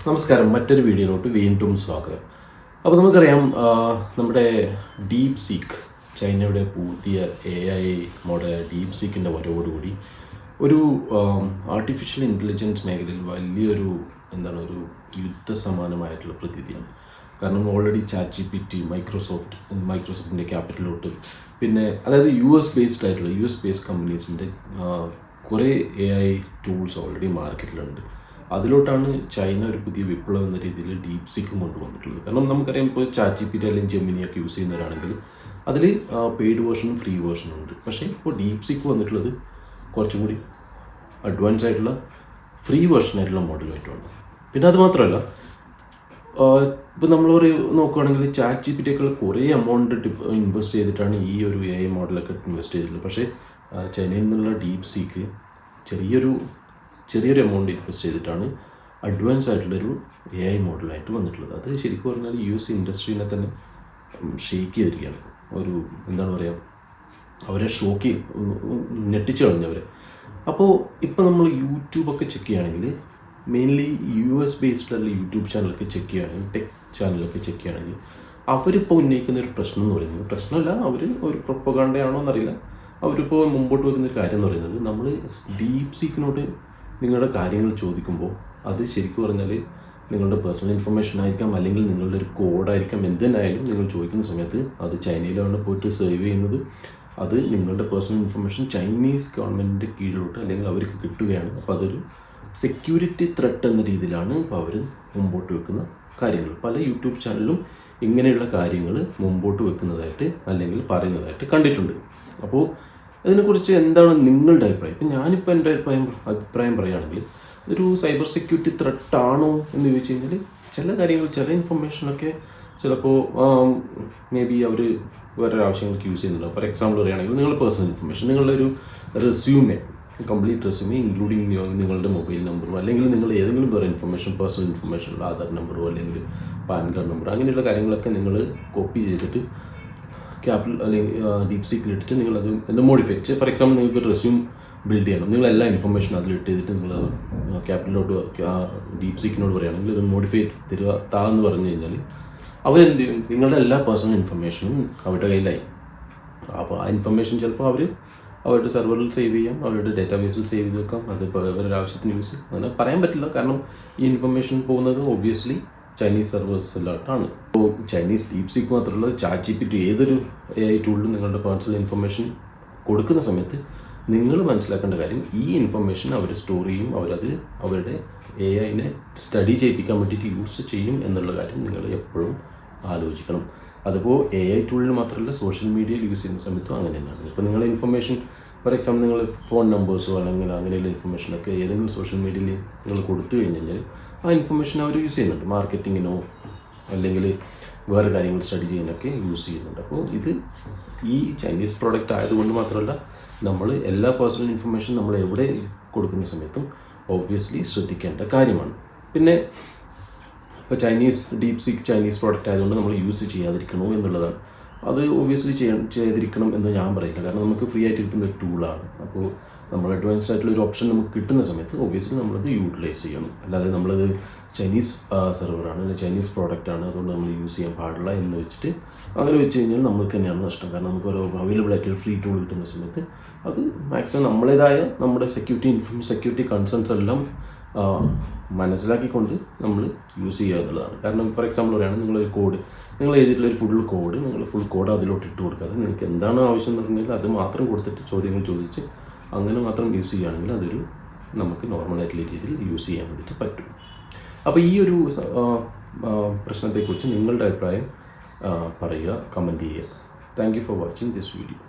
നമസ്കാരം. മറ്റൊരു വീഡിയോയിലോട്ട് വീണ്ടും സ്വാഗതം. അപ്പോൾ നമുക്കറിയാം, നമ്മുടെ ഡീപ് സീക്ക്, ചൈനയുടെ പുതിയ AI മോഡൽ ഡീപ് സീക്കിൻ്റെ വരവോടുകൂടി ഒരു ആർട്ടിഫിഷ്യൽ ഇൻ്റലിജൻസ് മേഖലയിൽ വലിയൊരു ഒരു യുദ്ധസമാനമായിട്ടുള്ള പ്രതീതിയാണ്. കാരണം ഓൾറെഡി ChatGPT മൈക്രോസോഫ്റ്റിൻ്റെ ക്യാപിറ്റലിലോട്ട്, പിന്നെ അതായത് US ബേസ്ഡ് കമ്പനീസിൻ്റെ കുറേ AI ടൂൾസ് ഓൾറെഡി മാർക്കറ്റിലുണ്ട്. അതിലോട്ടാണ് ചൈന ഒരു പുതിയ വിപ്ലവം എന്ന രീതിയിൽ ഡീപ് സീക്കും കൊണ്ടുവന്നിട്ടുള്ളത്. കാരണം നമുക്കറിയാം, ഇപ്പോൾ ChatGPT അല്ലെങ്കിൽ ജെമിനിയൊക്കെ യൂസ് ചെയ്യുന്നവരാണെങ്കിൽ അതിൽ പെയ്ഡ് വേർഷനും ഫ്രീ വേർഷനും ഉണ്ട്. പക്ഷേ ഇപ്പോൾ ഡീപ് സീക്ക് വന്നിട്ടുള്ളത് കുറച്ചും കൂടി അഡ്വാൻസ് ആയിട്ടുള്ള ഫ്രീ വേർഷനായിട്ടുള്ള മോഡലുമായിട്ടുണ്ട്. പിന്നെ അത് മാത്രമല്ല, ഇപ്പോൾ നമ്മൾ നോക്കുകയാണെങ്കിൽ ChatGPTയൊക്കെ കുറേ എമൗണ്ട് ഇൻവെസ്റ്റ് ചെയ്തിട്ടാണ് ഈ ഒരു AI മോഡലൊക്കെ ഇൻവെസ്റ്റ് ചെയ്തിട്ടുള്ളത്. പക്ഷേ ചൈനയിൽ നിന്നുള്ള ഡീപ് സീക്ക് ചെറിയൊരു എമൗണ്ട് ഇൻവെസ്റ്റ് ചെയ്തിട്ടാണ് അഡ്വാൻസ് ആയിട്ടുള്ളൊരു AI മോഡലായിട്ട് വന്നിട്ടുള്ളത്. അത് ശരിക്കും പറഞ്ഞാൽ US ഇൻഡസ്ട്രീനെ തന്നെ ഷെയ്ക്ക് ചെയ്തിരിക്കുകയാണ്. അവരെ ഞെട്ടിച്ചു കളഞ്ഞവരെ. അപ്പോൾ ഇപ്പോൾ നമ്മൾ യൂട്യൂബൊക്കെ ചെക്ക് ചെയ്യുകയാണെങ്കിൽ, മെയിൻലി US ബേസ്ഡുള്ള യൂട്യൂബ് ചാനലൊക്കെ ചെക്ക് ചെയ്യുകയാണെങ്കിൽ, ടെക് ചാനലൊക്കെ ചെക്ക് ചെയ്യുകയാണെങ്കിൽ, അവരിപ്പോൾ ഉന്നയിക്കുന്ന ഒരു പ്രശ്നം എന്ന് പറയുന്നത്, പ്രശ്നമല്ല, അവർ ഒരു പ്രൊപ്പഗാണ്ടയാണോ എന്നറിയില്ല, അവരിപ്പോൾ മുമ്പോട്ട് വെക്കുന്ന ഒരു കാര്യം എന്ന് പറയുന്നത്, നമ്മൾ ഡീപ് സീക്കിനോട് നിങ്ങളുടെ കാര്യങ്ങൾ ചോദിക്കുമ്പോൾ അത് ശരിക്കും പറഞ്ഞാൽ നിങ്ങളുടെ പേഴ്സണൽ ഇൻഫർമേഷൻ ആയിരിക്കാം, അല്ലെങ്കിൽ നിങ്ങളുടെ ഒരു കോഡായിരിക്കാം, എന്തിനായാലും നിങ്ങൾ ചോദിക്കുന്ന സമയത്ത് അത് ചൈനയിലാണ് പോയിട്ട് സേവ് ചെയ്യുന്നത്. അത് നിങ്ങളുടെ പേഴ്സണൽ ഇൻഫർമേഷൻ ചൈനീസ് ഗവൺമെൻറ്റിൻ്റെ കീഴിലോട്ട് അല്ലെങ്കിൽ അവർക്ക് കിട്ടുകയാണ്. അപ്പോൾ അതൊരു സെക്യൂരിറ്റി ത്രെട്ട് എന്ന രീതിയിലാണ് ഇപ്പോൾ അവർ മുമ്പോട്ട് വെക്കുന്ന കാര്യങ്ങൾ. പല യൂട്യൂബ് ചാനലിലും ഇങ്ങനെയുള്ള കാര്യങ്ങൾ മുമ്പോട്ട് വെക്കുന്നതായിട്ട് അല്ലെങ്കിൽ പറയുന്നതായിട്ട് കണ്ടിട്ടുണ്ട്. അപ്പോൾ ഇതിനെക്കുറിച്ച് എന്താണ് നിങ്ങളുടെ അഭിപ്രായം? ഇപ്പം ഞാനിപ്പോൾ എൻ്റെ അഭിപ്രായം പറയുകയാണെങ്കിൽ, ഒരു സൈബർ സെക്യൂരിറ്റി ത്രെട്ടാണോ എന്ന് ചോദിച്ചു കഴിഞ്ഞാൽ, ചില ഇൻഫർമേഷനൊക്കെ ചിലപ്പോൾ മേ ബി അവർ വേറെ ആവശ്യങ്ങൾക്ക് യൂസ് ചെയ്യുന്നുണ്ടാവും. ഫോർ എക്സാമ്പിൾ പറയുകയാണെങ്കിൽ, നിങ്ങളുടെ പേഴ്സണൽ ഇൻഫർമേഷൻ, നിങ്ങളുടെ ഒരു കംപ്ലീറ്റ് റെസ്യൂമേ ഇൻക്ലൂഡിങ് നിങ്ങളുടെ മൊബൈൽ നമ്പറോ, അല്ലെങ്കിൽ നിങ്ങൾ ഏതെങ്കിലും വേറെ ഇൻഫർമേഷൻ, പേഴ്സണൽ ഇൻഫർമേഷൻ, ആധാർ നമ്പറോ അല്ലെങ്കിൽ പാൻ കാർഡ് നമ്പറോ, അങ്ങനെയുള്ള കാര്യങ്ങളൊക്കെ നിങ്ങൾ കോപ്പി ചെയ്തിട്ട് അല്ലെങ്കിൽ ഡീപ് സീക്കിലിട്ടിട്ട് നിങ്ങളത് മോഡിഫൈ ചെയ്ത്, ഫോർ എക്സാമ്പിൾ നിങ്ങൾക്ക് റെസ്യൂം ബിൽഡ് ചെയ്യണം, നിങ്ങളെല്ലാ ഇൻഫർമേഷനും അതിലിട്ട് ചെയ്തിട്ട് നിങ്ങൾ ക്യാപിറ്റലിലോട്ട് ഡീപ് സീക്കിനോട് പറയുകയാണെങ്കിൽ ഇത് മോഡിഫൈ താന്ന് പറഞ്ഞു കഴിഞ്ഞാൽ അവരെന്ത് ചെയ്യും? നിങ്ങളുടെ എല്ലാ പേഴ്സണൽ ഇൻഫർമേഷനും അവരുടെ കയ്യിലായി. അപ്പോൾ ആ ഇൻഫർമേഷൻ ചിലപ്പോൾ അവരുടെ സെർവറിൽ സേവ് ചെയ്യാം, അവരുടെ ഡേറ്റാബേസിൽ സേവ് ചെയ്ത് വെക്കാം. അത് അവരുടെ ആവശ്യത്തിന് യൂസ് ചെയ്യും. അങ്ങനെ പറയാൻ പറ്റില്ല, കാരണം ഈ ഇൻഫർമേഷൻ പോകുന്നത് ഒബ്വിയസ്ലി ചൈനീസ് സെർവേഴ്സിലോട്ടാണ്. ഇപ്പോൾ ചൈനീസ് ഡീപ് സീക്ക് മാത്രമല്ല, ChatGPT ഏതൊരു AI ടൂളിലും നിങ്ങളുടെ പേഴ്സണൽ ഇൻഫർമേഷൻ കൊടുക്കുന്ന സമയത്ത് നിങ്ങൾ മനസ്സിലാക്കേണ്ട കാര്യം, ഈ ഇൻഫർമേഷൻ അവർ സ്റ്റോർ ചെയ്യും, അവരുടെ AIനെ സ്റ്റഡി ചെയ്യിപ്പിക്കാൻ വേണ്ടിയിട്ട് യൂസ് ചെയ്യും എന്നുള്ള കാര്യം നിങ്ങൾ എപ്പോഴും ആലോചിക്കണം. അതിപ്പോൾ AI ടൂളിൽ മാത്രമല്ല, സോഷ്യൽ മീഡിയയിൽ യൂസ് ചെയ്യുന്ന സമയത്തും അങ്ങനെ തന്നെയാണ്. ഇപ്പോൾ നിങ്ങളുടെ ഇൻഫർമേഷൻ, ഫോർ എക്സാമ്പിൾ നിങ്ങൾ ഫോൺ നമ്പേഴ്സോ അല്ലെങ്കിൽ അങ്ങനെയുള്ള ഇൻഫർമേഷനൊക്കെ ഏതെങ്കിലും സോഷ്യൽ മീഡിയയിൽ നിങ്ങൾ കൊടുത്തു കഴിഞ്ഞാൽ ആ ഇൻഫർമേഷൻ അവർ യൂസ് ചെയ്യുന്നുണ്ട്, മാർക്കറ്റിങ്ങിനോ അല്ലെങ്കിൽ വേറെ കാര്യങ്ങൾ സ്റ്റഡി ചെയ്യാനൊക്കെ യൂസ് ചെയ്യുന്നുണ്ട്. അപ്പോൾ ഇത് ഈ ചൈനീസ് പ്രോഡക്റ്റ് ആയതുകൊണ്ട് മാത്രമല്ല, നമ്മൾ എല്ലാ പേഴ്സണൽ ഇൻഫർമേഷൻ നമ്മൾ എവിടെ കൊടുക്കുന്ന സമയത്തും ഒബ്വിയസ്ലി ശ്രദ്ധിക്കേണ്ട കാര്യമാണ്. പിന്നെ ഇപ്പോൾ ഡീപ് സീക്ക് ചൈനീസ് പ്രോഡക്റ്റ് ആയതുകൊണ്ട് നമ്മൾ യൂസ് ചെയ്യാതിരിക്കണോ എന്നുള്ളതാണ്. അത് ഒബ്വിയസ്ലി ചെയ്തിരിക്കണം എന്ന് ഞാൻ പറയില്ല, കാരണം നമുക്ക് ഫ്രീ ആയിട്ട് കിട്ടുന്ന ഒരു ടൂളാണ്. അപ്പോൾ നമ്മൾ അഡ്വാൻസ്ഡ് ആയിട്ടുള്ള ഒരു ഓപ്ഷൻ നമുക്ക് കിട്ടുന്ന സമയത്ത് ഒബ്വിയസ്ലി നമ്മളത് യൂട്ടിലൈസ് ചെയ്യണം. അല്ലാതെ നമ്മളത് ചൈനീസ് സെർവറാണ് അല്ലെങ്കിൽ ചൈനീസ് പ്രോഡക്റ്റാണ് അതുകൊണ്ട് നമ്മൾ യൂസ് ചെയ്യാൻ പാടില്ല എന്ന് വെച്ചിട്ട് അങ്ങനെ വെച്ച് കഴിഞ്ഞാൽ നമുക്ക് തന്നെയാണ് നഷ്ടം. കാരണം നമുക്ക് ഒരു അവൈലബിൾ ആയിട്ടൊരു ഫ്രീ ടൂൾ കിട്ടുന്ന സമയത്ത് അത് മാക്സിമം നമ്മുടേതായ നമ്മുടെ സെക്യൂരിറ്റി കൺസേൺസ് എല്ലാം മനസ്സിലാക്കിക്കൊണ്ട് നമ്മൾ യൂസ് ചെയ്യുക എന്നുള്ളതാണ്. കാരണം ഫോർ എക്സാമ്പിൾ പറയുകയാണെങ്കിൽ, നിങ്ങൾ എഴുതിയിട്ടുള്ള ഒരു ഫുൾ കോഡ് അതിലോട്ട് ഇട്ട് കൊടുക്കാതെ നിങ്ങൾക്ക് എന്താണ് ആവശ്യം എന്ന് പറഞ്ഞാൽ അത് മാത്രം കൊടുത്തിട്ട് ചോദ്യങ്ങൾ ചോദിച്ച് അങ്ങനെ മാത്രം യൂസ് ചെയ്യുകയാണെങ്കിൽ നമുക്ക് നോർമലായിട്ടുള്ള രീതിയിൽ യൂസ് ചെയ്യാൻ വേണ്ടിയിട്ട് പറ്റും. അപ്പോൾ ഈ ഒരു പ്രശ്നത്തെക്കുറിച്ച് നിങ്ങളുടെ അഭിപ്രായം പറയുക, കമൻറ്റ് ചെയ്യുക. Thank you for watching this video.